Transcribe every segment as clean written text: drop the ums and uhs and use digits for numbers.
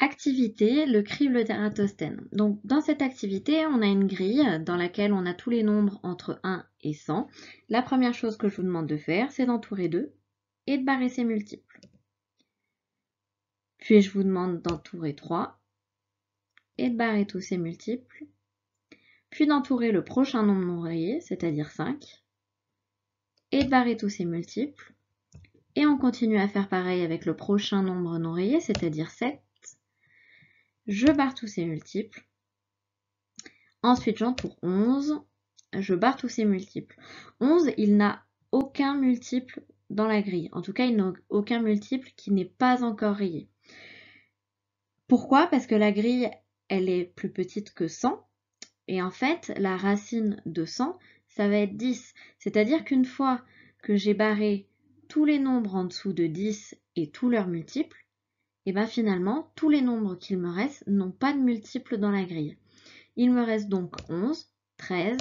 Activité, le crible d'Ératosthène. Donc dans cette activité, on a une grille dans laquelle on a tous les nombres entre 1 et 100. La première chose que je vous demande de faire, c'est d'entourer 2 et de barrer ses multiples. Puis je vous demande d'entourer 3 et de barrer tous ses multiples. Puis d'entourer le prochain nombre non rayé, c'est-à-dire 5, et de barrer tous ses multiples. Et on continue à faire pareil avec le prochain nombre non rayé, c'est-à-dire 7. Je barre tous ses multiples. Ensuite, j'entoure 11. Je barre tous ses multiples. 11, il n'a aucun multiple dans la grille. En tout cas, il n'a aucun multiple qui n'est pas encore rayé. Pourquoi? Parce que la grille, elle est plus petite que 100. Et en fait, la racine de 100, ça va être 10. C'est-à-dire qu'une fois que j'ai barré tous les nombres en dessous de 10 et tous leurs multiples, et bien finalement, tous les nombres qu'il me reste n'ont pas de multiples dans la grille. Il me reste donc 11, 13,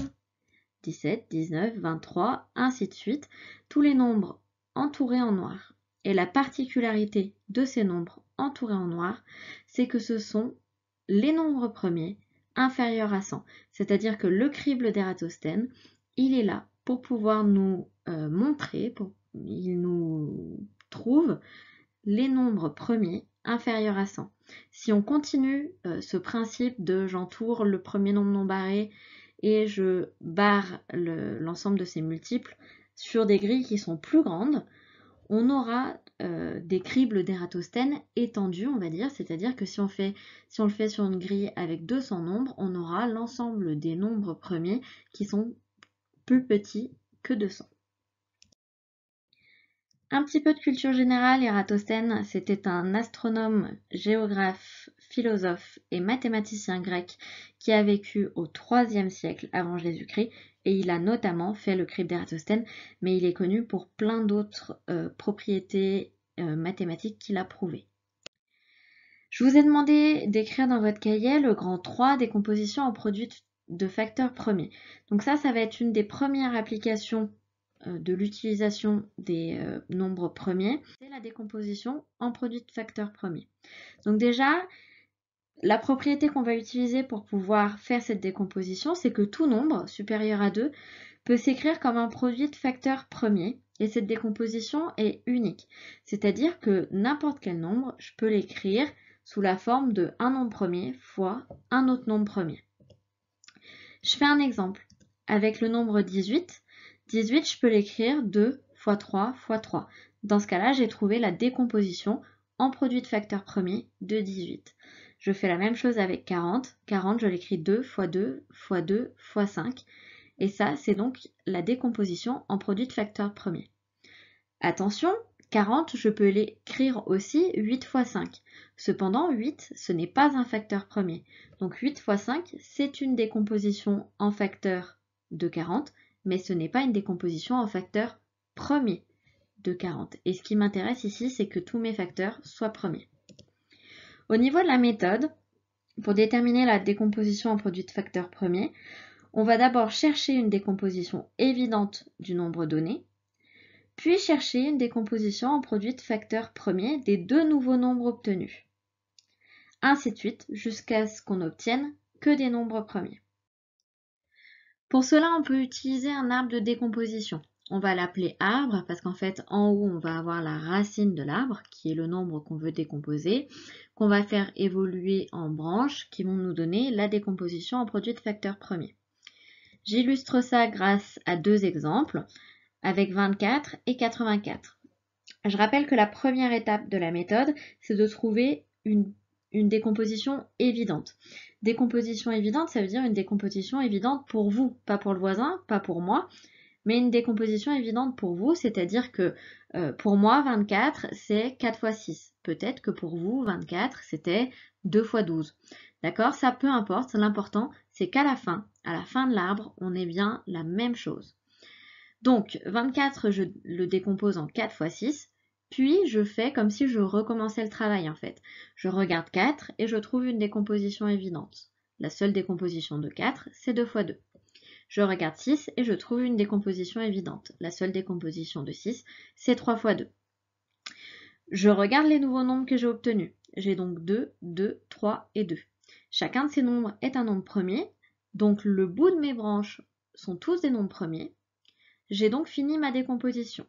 17, 19, 23, ainsi de suite, tous les nombres entourés en noir. Et la particularité de ces nombres entourés en noir, c'est que ce sont les nombres premiers inférieurs à 100. C'est-à-dire que le crible d'Ératosthène, il est là pour pouvoir nous montrer, il nous trouve les nombres premiers inférieurs à 100. Si on continue ce principe de j'entoure le premier nombre non barré et je barre l'ensemble de ses multiples sur des grilles qui sont plus grandes, on aura des cribles d'Ératosthène étendus, on va dire, c'est-à-dire que si on le fait sur une grille avec 200 nombres, on aura l'ensemble des nombres premiers qui sont plus petits que 200. Un petit peu de culture générale, Ératosthène, c'était un astronome, géographe, philosophe et mathématicien grec qui a vécu au IIIe siècle avant Jésus-Christ et il a notamment fait le crible d'Ératosthène, mais il est connu pour plein d'autres propriétés mathématiques qu'il a prouvées. Je vous ai demandé d'écrire dans votre cahier le grand 3 des compositions en produits de facteurs premiers. Donc ça va être une des premières applications de l'utilisation des nombres premiers, c'est la décomposition en produits de facteurs premiers. Donc déjà, la propriété qu'on va utiliser pour pouvoir faire cette décomposition, c'est que tout nombre supérieur à 2 peut s'écrire comme un produit de facteurs premiers et cette décomposition est unique. C'est-à-dire que n'importe quel nombre, je peux l'écrire sous la forme de un nombre premier fois un autre nombre premier. Je fais un exemple. Avec le nombre 18, 18, je peux l'écrire 2 fois 3 fois 3. Dans ce cas-là, j'ai trouvé la décomposition en produit de facteurs premiers de 18. Je fais la même chose avec 40. 40, je l'écris 2 fois 2 fois 2 fois 5. Et ça, c'est donc la décomposition en produit de facteurs premiers. Attention, 40, je peux l'écrire aussi 8 fois 5. Cependant, 8, ce n'est pas un facteur premier. Donc 8 fois 5, c'est une décomposition en facteur de 40, mais ce n'est pas une décomposition en facteur premier de 40. Et ce qui m'intéresse ici, c'est que tous mes facteurs soient premiers. Au niveau de la méthode, pour déterminer la décomposition en produit de facteurs premiers, on va d'abord chercher une décomposition évidente du nombre donné, puis chercher une décomposition en produit de facteurs premiers des deux nouveaux nombres obtenus. Ainsi de suite, jusqu'à ce qu'on n'obtienne que des nombres premiers. Pour cela, on peut utiliser un arbre de décomposition. On va l'appeler arbre parce qu'en fait, en haut, on va avoir la racine de l'arbre, qui est le nombre qu'on veut décomposer, qu'on va faire évoluer en branches qui vont nous donner la décomposition en produit de facteurs premiers. J'illustre ça grâce à deux exemples, avec 24 et 84. Je rappelle que la première étape de la méthode, c'est de trouver une décomposition évidente. Décomposition évidente, ça veut dire une décomposition évidente pour vous, pas pour le voisin, pas pour moi, mais une décomposition évidente pour vous, c'est-à-dire que pour moi, 24, c'est 4 fois 6. Peut-être que pour vous, 24, c'était 2 fois 12. D'accord? Ça, peu importe. L'important, c'est qu'à la fin de l'arbre, on ait bien la même chose. Donc, 24, je le décompose en 4 fois 6, puis je fais comme si je recommençais le travail en fait. Je regarde 4 et je trouve une décomposition évidente. La seule décomposition de 4, c'est 2 fois 2. Je regarde 6 et je trouve une décomposition évidente. La seule décomposition de 6, c'est 3 fois 2. Je regarde les nouveaux nombres que j'ai obtenus. j'ai donc 2, 2, 3 et 2. Chacun de ces nombres est un nombre premier, donc le bout de mes branches sont tous des nombres premiers. J'ai donc fini ma décomposition.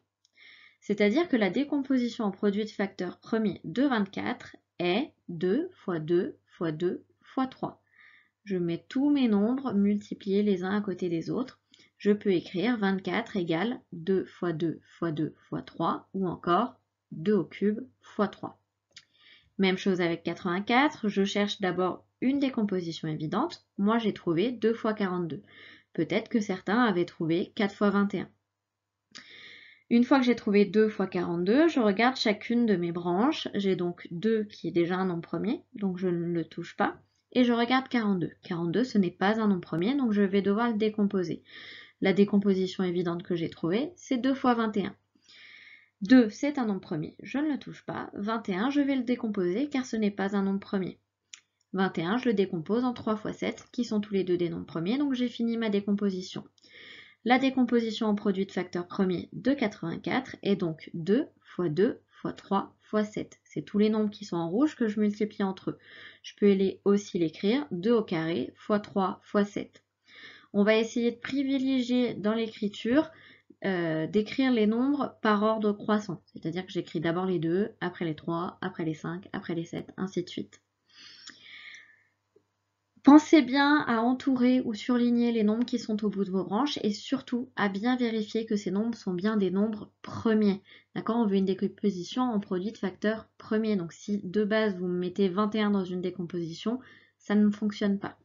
C'est-à-dire que la décomposition en produit de facteurs premiers de 24 est 2 fois 2 fois 2 fois 3. Je mets tous mes nombres multipliés les uns à côté des autres. Je peux écrire 24 égale 2 fois 2 fois 2 fois 3 ou encore 2 au cube fois 3. Même chose avec 84, je cherche d'abord une décomposition évidente. Moi j'ai trouvé 2 fois 42. Peut-être que certains avaient trouvé 4 fois 21. Une fois que j'ai trouvé 2 fois 42, je regarde chacune de mes branches. J'ai donc 2 qui est déjà un nombre premier, donc je ne le touche pas. Et je regarde 42. 42, ce n'est pas un nombre premier, donc je vais devoir le décomposer. La décomposition évidente que j'ai trouvée, c'est 2 fois 21. 2, c'est un nombre premier, je ne le touche pas. 21, je vais le décomposer car ce n'est pas un nombre premier. 21, je le décompose en 3 fois 7, qui sont tous les deux des nombres premiers, donc j'ai fini ma décomposition. La décomposition en produit de facteurs premiers de 84 est donc 2 fois 2 fois 3 fois 7. C'est tous les nombres qui sont en rouge que je multiplie entre eux. Je peux aussi l'écrire 2 au carré fois 3 fois 7. On va essayer de privilégier dans l'écriture d'écrire les nombres par ordre croissant. C'est-à-dire que j'écris d'abord les 2, après les 3, après les 5, après les 7, ainsi de suite. Pensez bien à entourer ou surligner les nombres qui sont au bout de vos branches et surtout à bien vérifier que ces nombres sont bien des nombres premiers. D'accord? On veut une décomposition en produit de facteurs premiers. Donc si de base vous mettez 21 dans une décomposition, ça ne fonctionne pas.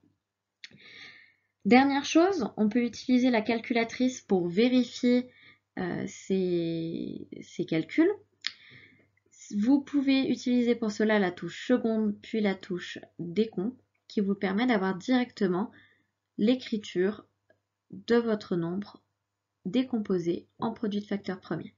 Dernière chose, on peut utiliser la calculatrice pour vérifier ces calculs. Vous pouvez utiliser pour cela la touche seconde puis la touche décompte, qui vous permet d'avoir directement l'écriture de votre nombre décomposé en produit de facteurs premiers.